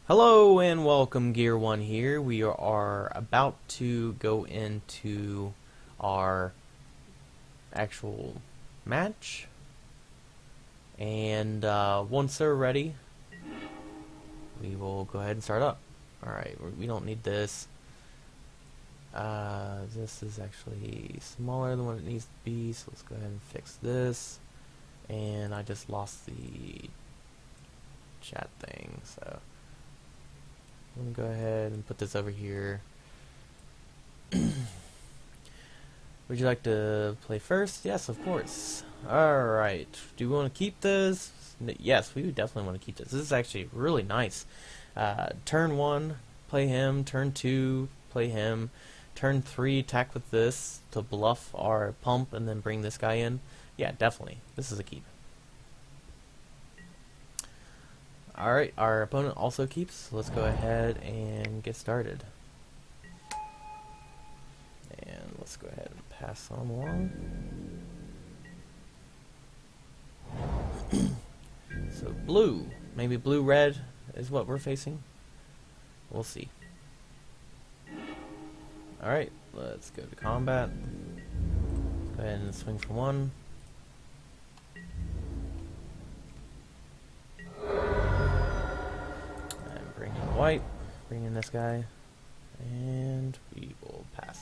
Hello and welcome, Gear One here. We are about to go into our actual match, and once they're ready, we will go ahead and start up. Alright, we don't need this. This is actually smaller than what it needs to be, so let's go ahead and fix this. And I just lost the chat thing, so I'm going to go ahead and put this over here. Would you like to play first? Yes, of course. Alright. Do we want to keep this? Yes, we definitely want to keep this. This is actually really nice. Turn 1, play him. Turn 2, play him. Turn 3, attack with this to bluff our pump and then bring this guy in. Yeah, definitely. This is a keep. Alright, our opponent also keeps, so let's go ahead and get started. And let's go ahead and pass on along. So blue, maybe blue-red is what we're facing. We'll see. Alright, let's go to combat. Let's go ahead and swing for 1. White, bring in this guy, and we will pass.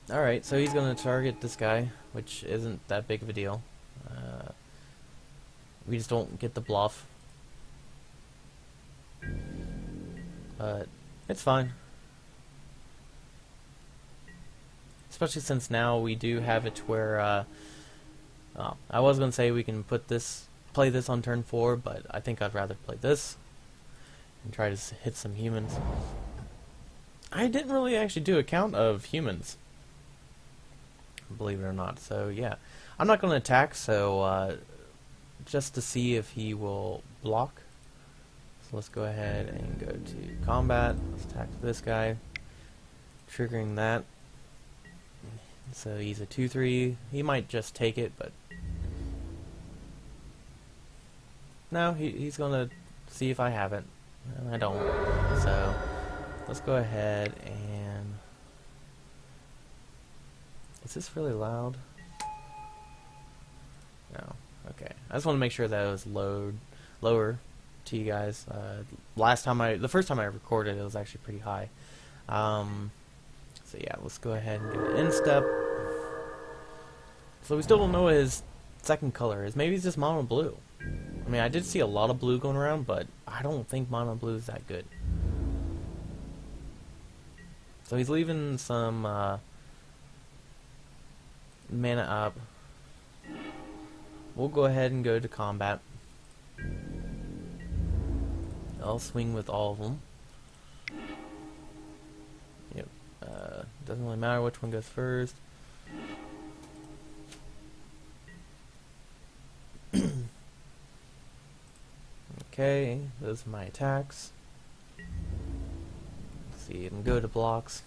Alright, so he's going to target this guy, which isn't that big of a deal. We just don't get the bluff. But it's fine. Especially since now we do have it to where, I was going to say we can play this on turn 4, but I think I'd rather play this and try to hit some humans. I didn't really actually do a count of humans, believe it or not, so yeah. I'm not going to attack, so just to see if he will block. So let's go ahead and go to combat. Let's attack this guy, triggering that. So he's a 2-3. He might just take it, but no, he's gonna see if I have it, and I don't. So let's go ahead and is this really loud? No. Okay. I just want to make sure that it was lower to you guys. The first time I recorded, it was actually pretty high. So yeah, let's go ahead and get an instep. So we still don't know what his second color is. Maybe it's just mono blue. I mean, I did see a lot of blue going around, but I don't think mono blue is that good. So he's leaving some mana up. We'll go ahead and go to combat. I'll swing with all of them. Yep. Doesn't really matter which one goes first. Okay, those are my attacks. Let's see, and go to blocks.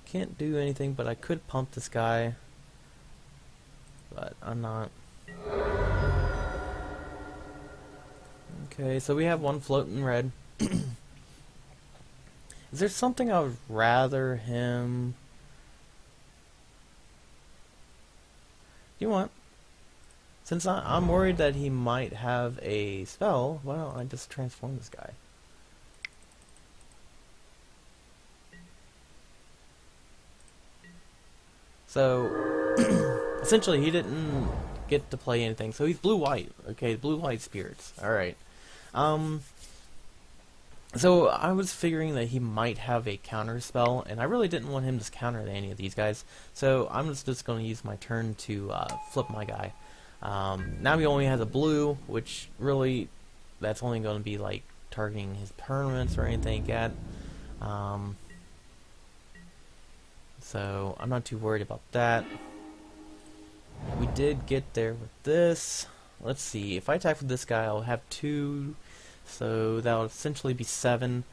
Can't do anything, but I could pump this guy, but I'm not. Okay, so we have one floating red. Is there something I would rather him? You want? Since I'm worried that he might have a spell, why don't I just transform this guy? So, essentially he didn't get to play anything, so he's blue-white. Okay, blue-white spirits. Alright. So I was figuring that he might have a counter spell, and I really didn't want him to counter any of these guys. So I'm just going to use my turn to flip my guy. Now he only has a blue, which really, that's only going to be like targeting his permanents or anything like that. So I'm not too worried about that. We did get there with this. Let's see, if I attack with this guy, I'll have 2 so that'll essentially be 7.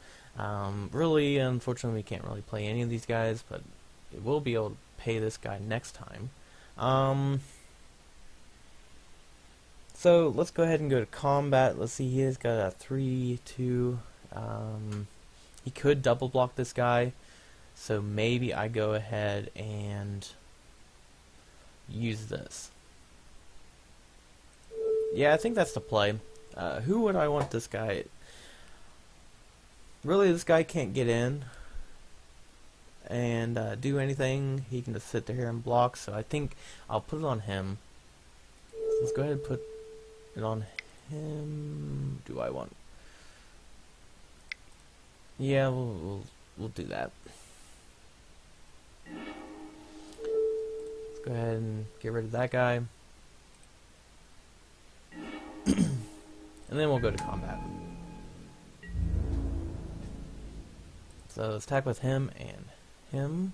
Really, unfortunately, we can't really play any of these guys, but we will be able to pay this guy next time. So let's go ahead and go to combat. Let's see, he has got a 3-2. He could double block this guy, so maybe I go ahead and use this. Yeah, I think that's the play. Who would I want this guy? Really, this guy can't get in and do anything. He can just sit there and block, so I think I'll put it on him. So let's go ahead and put it on him. Do I want... Yeah, we'll do that. Let's go ahead and get rid of that guy. And then we'll go to combat. So let's attack with him and him.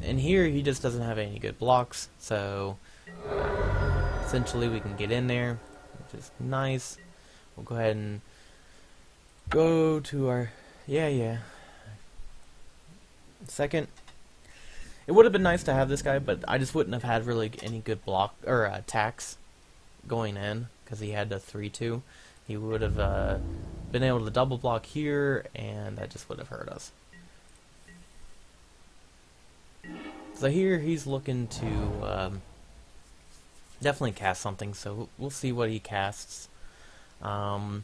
And here he just doesn't have any good blocks, so essentially we can get in there, which is nice. We'll go ahead and go to our second. It would have been nice to have this guy, but I just wouldn't have had really any good block or attacks going in because he had a 3-2. He would have been able to double block here, and that just would have hurt us. So here he's looking to definitely cast something, so we'll see what he casts. We'll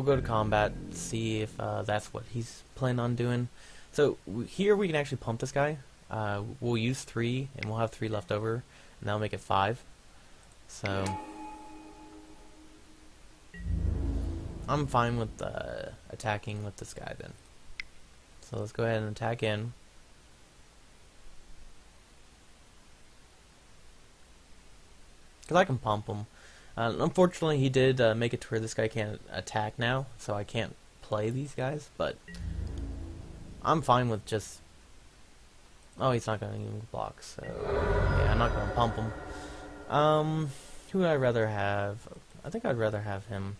go to combat, see if that's what he's planning on doing. So here we can actually pump this guy. We'll use 3, and we'll have 3 left over, and that'll make it 5. So I'm fine with attacking with this guy then. So let's go ahead and attack in. Because I can pump him. Unfortunately, he did make it to where this guy can't attack now, so I can't play these guys, but I'm fine with just... Oh, he's not going to even block, so... Yeah, I'm not going to pump him. Who would I rather have? I think I'd rather have him.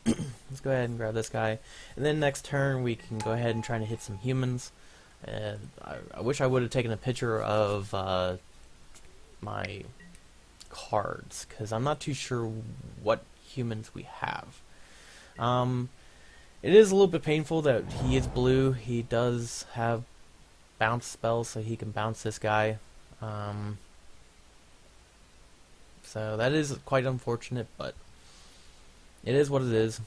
Let's go ahead and grab this guy. And then next turn, we can go ahead and try to hit some humans. And I wish I would have taken a picture of my cards, because I'm not too sure what humans we have. It is a little bit painful that he is blue. He does have bounce spells, so he can bounce this guy. So that is quite unfortunate, but it is what it is.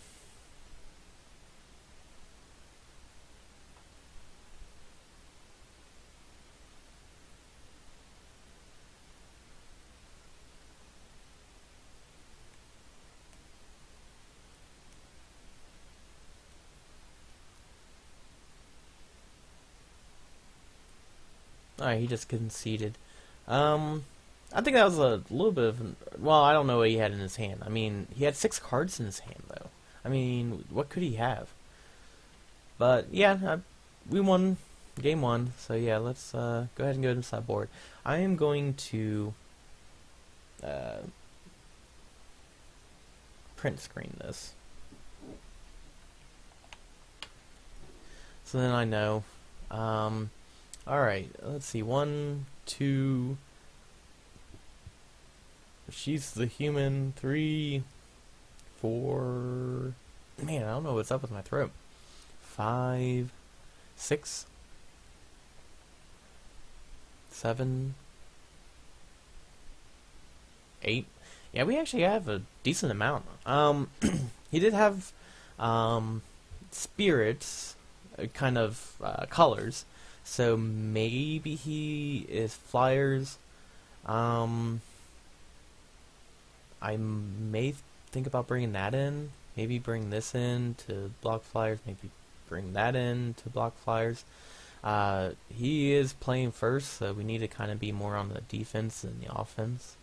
Alright, he just conceded. I think that was a little bit of... Well, I don't know what he had in his hand. I mean, he had 6 cards in his hand, though. I mean, what could he have? But, yeah, we won game 1. So, yeah, let's go ahead and go to the sideboard. I am going to print screen this. So then I know. Alright, let's see. 1, 2... She's the human. 3, 4... Man, I don't know what's up with my throat. 5, 6, 7, 8. Yeah, we actually have a decent amount. He did have spirits, kind of colors. So maybe he is flyers. I may think about bringing that in. Maybe bring this in to block flyers. Maybe bring that in to block flyers. He is playing first, so we need to kind of be more on the defense than the offense.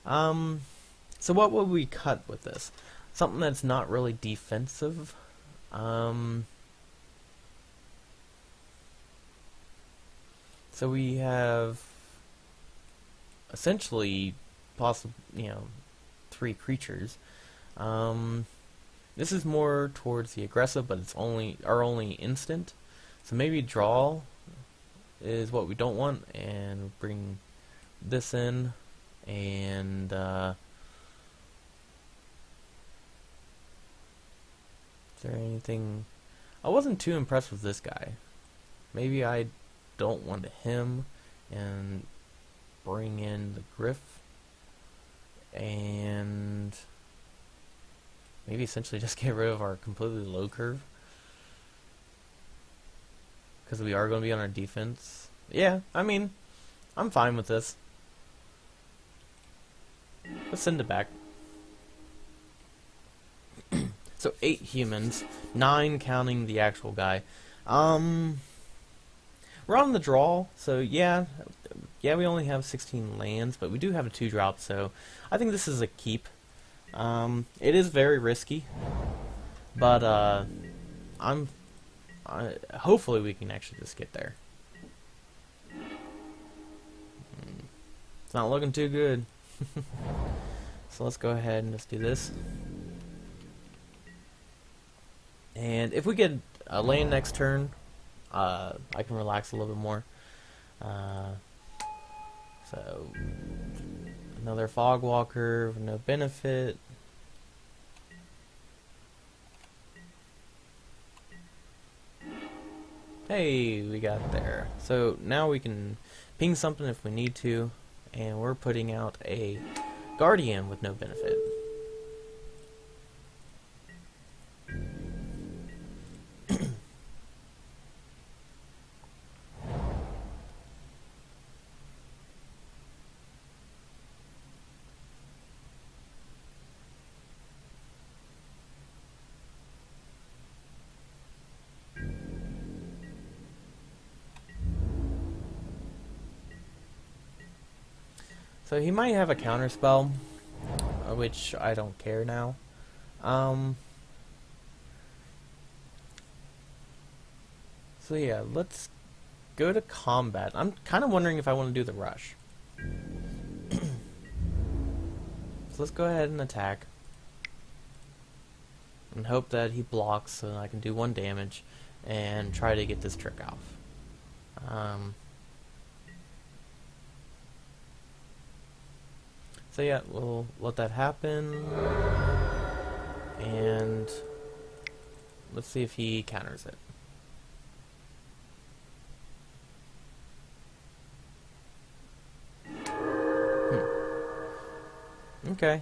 So what would we cut with this? Something that's not really defensive. So we have essentially three creatures. This is more towards the aggressive, but it's only our only instant. So maybe draw is what we don't want, and bring this in, and is there anything? I wasn't too impressed with this guy. Maybe I don't want him, and bring in the Griff, and maybe essentially just get rid of our completely low curve, because we are going to be on our defense. Yeah, I mean, I'm fine with this. Let's send it back. So 8 humans, 9 counting the actual guy. We're on the draw, so yeah, we only have 16 lands, but we do have a 2-drop, so I think this is a keep. It is very risky, but hopefully we can actually just get there. It's not looking too good. So let's go ahead and just do this. And if we get a land next turn, I can relax a little bit more. So another Fog Walker with no benefit. Hey, we got there. So now we can ping something if we need to, and we're putting out a Guardian with no benefit. So he might have a counter spell, which I don't care now. So yeah, let's go to combat. I'm kind of wondering if I want to do the rush. So let's go ahead and attack. And hope that he blocks so that I can do 1 damage and try to get this trick off. So yeah, we'll let that happen, and let's see if he counters it. Okay,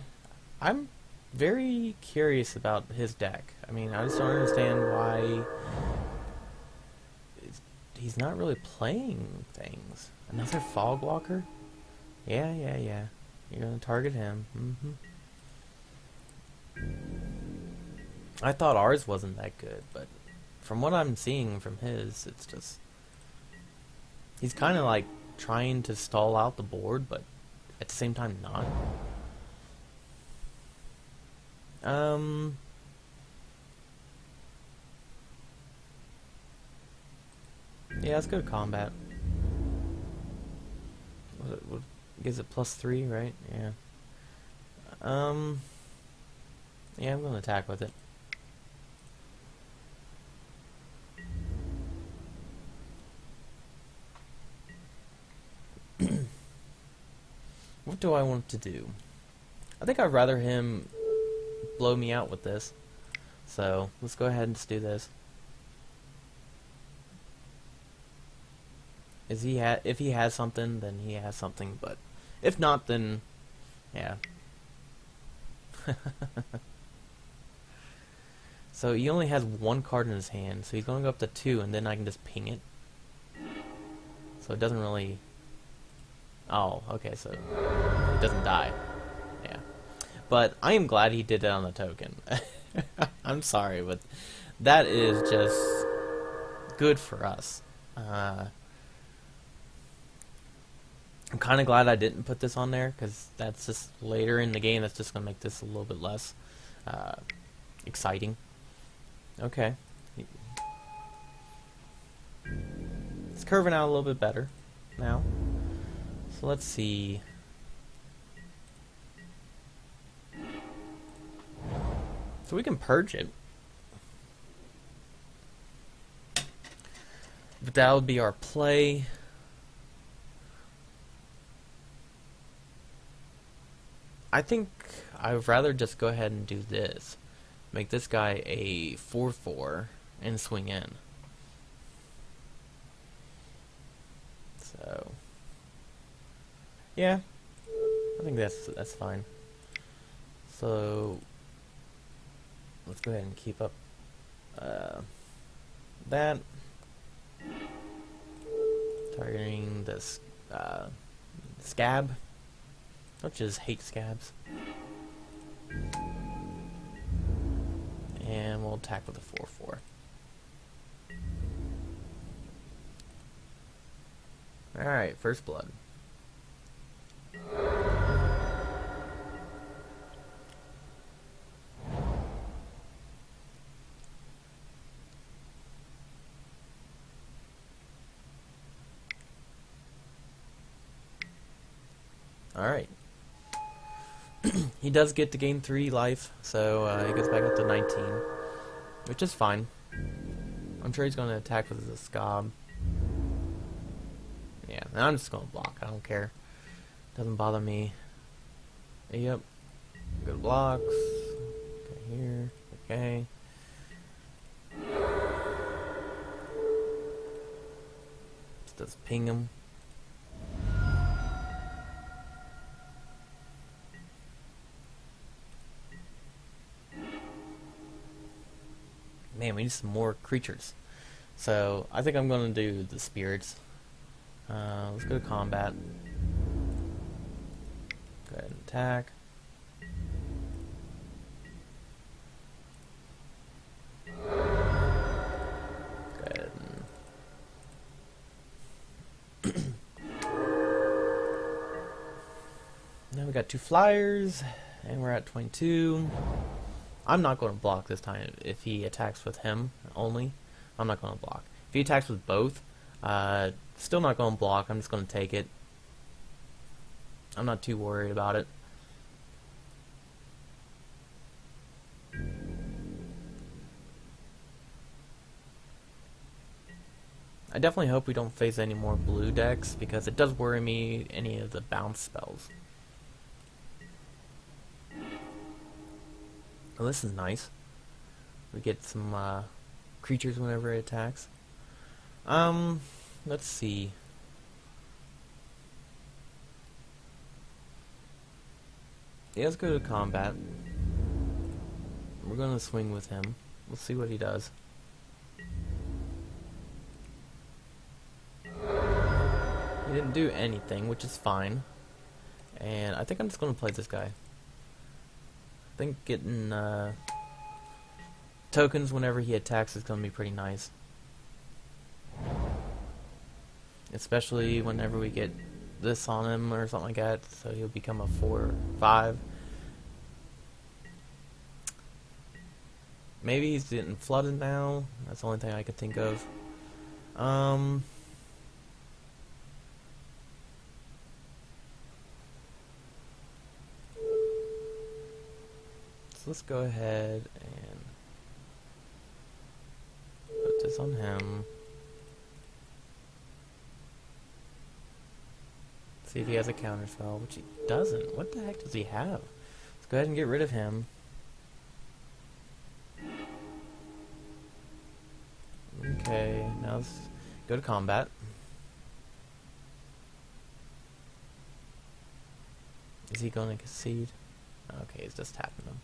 I'm very curious about his deck. I mean, I just don't understand why he's not really playing things. Another Fog Walker? Yeah. You're gonna target him. I thought ours wasn't that good, but from what I'm seeing from his, it's just he's kind of like trying to stall out the board, but at the same time not. Yeah, let's go to combat. What gives it +3, right? Yeah. Yeah, I'm gonna attack with it. What do I want to do? I think I'd rather him blow me out with this. So let's go ahead and just do this. If he has something, then he has something, but if not, then yeah. So he only has 1 card in his hand, so he's going to go up to 2, and then I can just ping it. So it doesn't really... Oh, okay, so it doesn't die. Yeah. But I am glad he did it on the token. I'm sorry, but that is just good for us. I'm kind of glad I didn't put this on there, because that's just later in the game, that's just going to make this a little bit less exciting. Okay. It's curving out a little bit better now. So let's see. So we can purge it. But that would be our play. I think I would rather just go ahead and do this. Make this guy a 4/4 and swing in. So yeah, I think that's fine. So let's go ahead and keep up that. Targeting this scab. Don't just hate scabs. And we'll attack with a 4/4. Alright, first blood. Alright. He does get to gain 3 life, so he goes back up to 19, which is fine. I'm sure he's going to attack with the scab. Yeah, and I'm just going to block. I don't care. Doesn't bother me. Yep. Good blocks. Okay, here. Okay. Just does ping him. Man, we need some more creatures. So, I think I'm going to do the spirits. Let's go to combat. Go ahead and attack. Go ahead and now we got 2 flyers, and we're at 22. I'm not going to block this time if he attacks with him only. I'm not going to block. If he attacks with both, still not going to block. I'm just going to take it. I'm not too worried about it. I definitely hope we don't face any more blue decks, because it does worry me any of the bounce spells. Well, this is nice. We get some creatures whenever it attacks. Let's see. Yeah, let's go to combat. We're gonna swing with him. We'll see what he does. He didn't do anything, which is fine. And I think I'm just gonna play this guy. I think getting tokens whenever he attacks is going to be pretty nice. Especially whenever we get this on him or something like that, so he'll become a 4/5. Maybe he's getting flooded now. That's the only thing I could think of. So let's go ahead and put this on him. See if he has a counter spell, which he doesn't. What the heck does he have? Let's go ahead and get rid of him. Okay, now let's go to combat. Is he going to concede? Okay, he's just tapping them.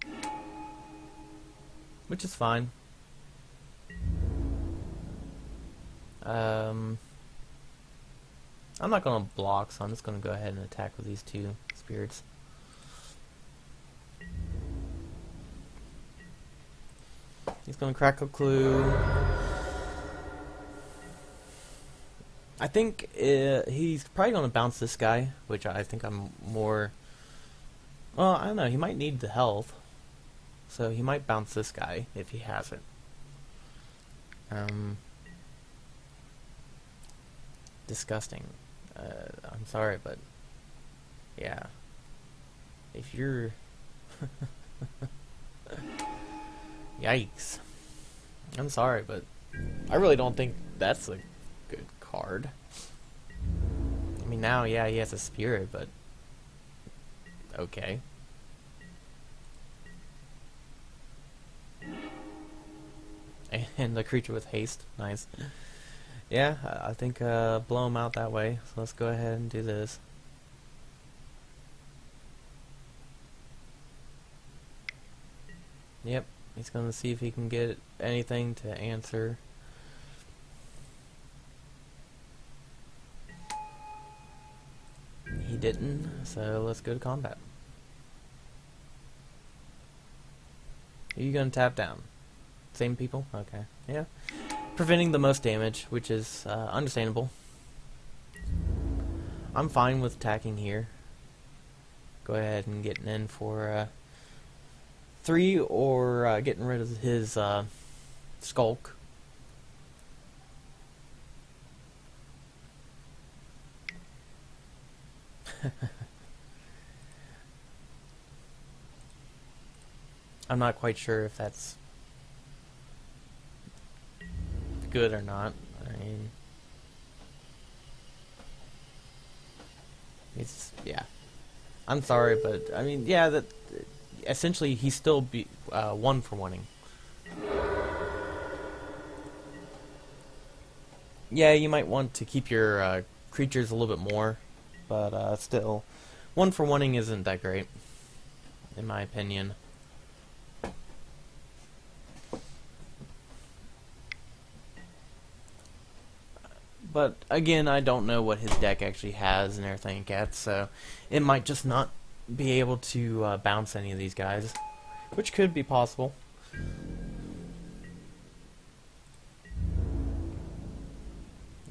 Which is fine. I'm not going to block, so I'm just going to go ahead and attack with these 2 spirits. He's going to crack a clue. I think he's probably going to bounce this guy, which I think I'm more... Well, I don't know, he might need the health. So he might bounce this guy if he has it. disgusting. I'm sorry, but yeah, if you're yikes. I'm sorry, but I really don't think that's a good card. I mean, now, yeah, he has a spirit, but okay. And the creature with haste, nice. Yeah, I think blow him out that way. So let's go ahead and do this. Yep, he's gonna see if he can get anything to answer. He didn't, so let's go to combat. Are you gonna tap down? Same people? Okay, yeah. Preventing the most damage, which is understandable. I'm fine with attacking here. Go ahead and getting in for 3 or getting rid of his skulk. I'm not quite sure if that's good or not. I mean, it's, yeah. I'm sorry, but I mean, yeah, that essentially he's still one for wanting. Yeah, you might want to keep your creatures a little bit more, but still, one for wanting isn't that great, in my opinion. But again, I don't know what his deck actually has and everything like that, so it might just not be able to bounce any of these guys, which could be possible.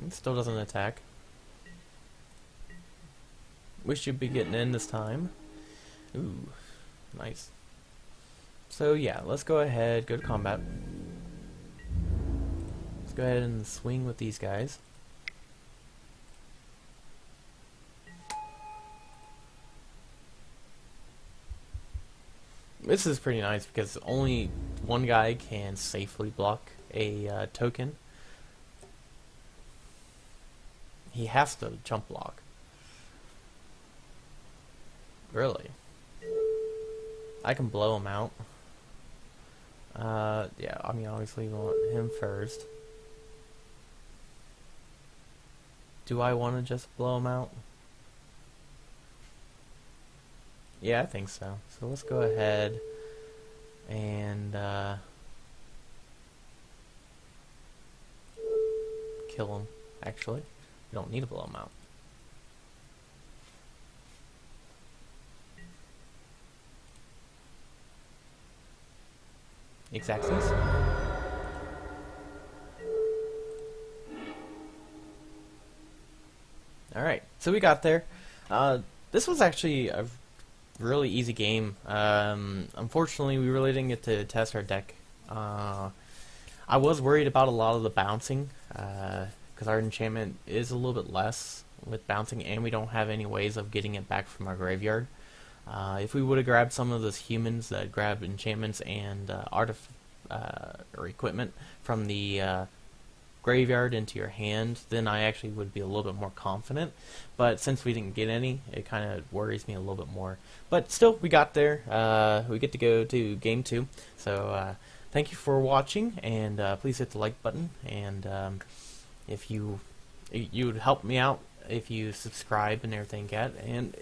It still doesn't attack. We should be getting in this time. Ooh, nice. So yeah, let's go ahead, go to combat. Let's go ahead and swing with these guys. This is pretty nice because only one guy can safely block a token. He has to jump block. Really? I can blow him out. Yeah, I mean, obviously we want him first. Do I want to just blow him out? Yeah, I think so. So let's go ahead and kill him, actually. We don't need to blow him out. Exactly. Alright, so we got there. This was actually a really easy game. Unfortunately, we really didn't get to test our deck. I was worried about a lot of the bouncing, because our enchantment is a little bit less with bouncing, and we don't have any ways of getting it back from our graveyard. If we would have grabbed some of those humans that grab enchantments and or equipment from the graveyard into your hand, then I actually would be a little bit more confident. But since we didn't get any, it kind of worries me a little bit more. But still, we got there. We get to go to game 2. So thank you for watching, and please hit the like button. And if you would help me out if you subscribe and everything like that. And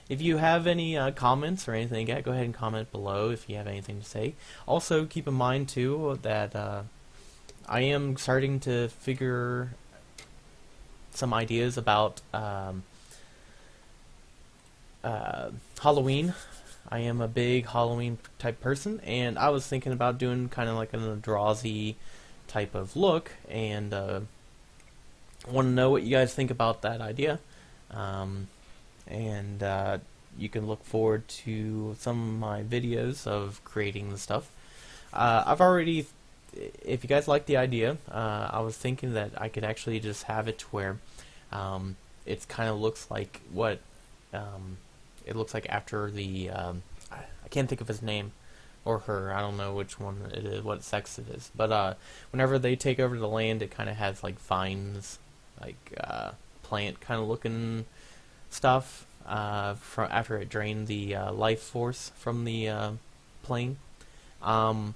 if you have any comments or anything like that, go ahead and comment below if you have anything to say. Also, keep in mind too that I am starting to figure some ideas about Halloween. I am a big Halloween type person, and I was thinking about doing kind of like a Eldrazi type of look, and want to know what you guys think about that idea. And you can look forward to some of my videos of creating the stuff. I've already, if you guys like the idea, I was thinking that I could actually just have it to where It kind of looks like what it looks like after the I can't think of his name or her. I don't know which one it is, what sex it is. But whenever they take over the land, it kind of has like vines, like plant kind of looking stuff from after it drained the life force from the plane. Um,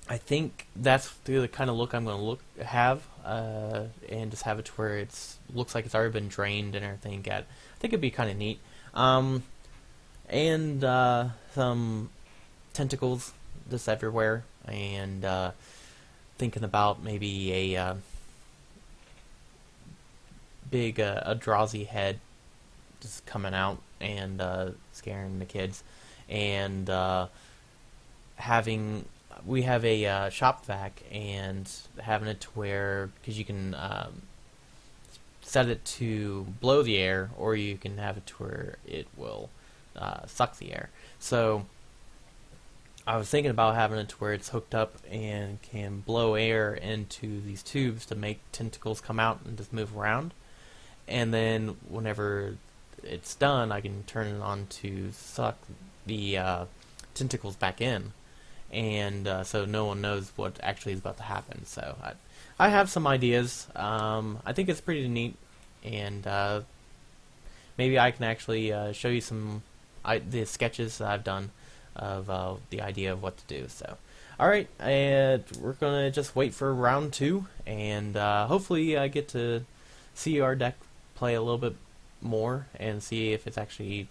I think that's the kind of look I'm going to have, and just have it to where it's looks like it's already been drained and everything. I think it'd be kind of neat. And some tentacles just everywhere, and thinking about maybe a big Eldrazi head just coming out and scaring the kids, and having we have a shop vac, and having it to where, because you can set it to blow the air, or you can have it to where it will suck the air. So I was thinking about having it to where it's hooked up and can blow air into these tubes to make tentacles come out and just move around. And then whenever it's done, I can turn it on to suck the tentacles back in. And so no one knows what actually is about to happen. So I have some ideas. I think it's pretty neat. And maybe I can actually show you some the sketches that I've done of the idea of what to do. So, alright, we're going to just wait for round 2, and hopefully I get to see our deck play a little bit more and see if it's actually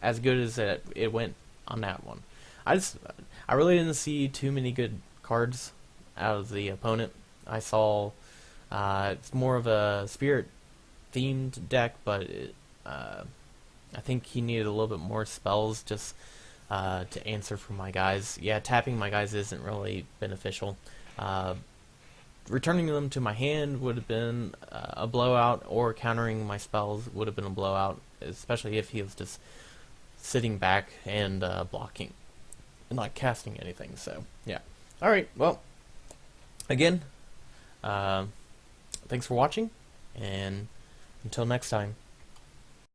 as good as it went on that one. I really didn't see too many good cards out of the opponent. I saw it's more of a spirit themed deck, but I think he needed a little bit more spells just to answer for my guys. Yeah, tapping my guys isn't really beneficial. Returning them to my hand would have been a blowout, or countering my spells would have been a blowout, especially if he was just sitting back and blocking and not casting anything. So, yeah. Alright, well, again, thanks for watching, and until next time.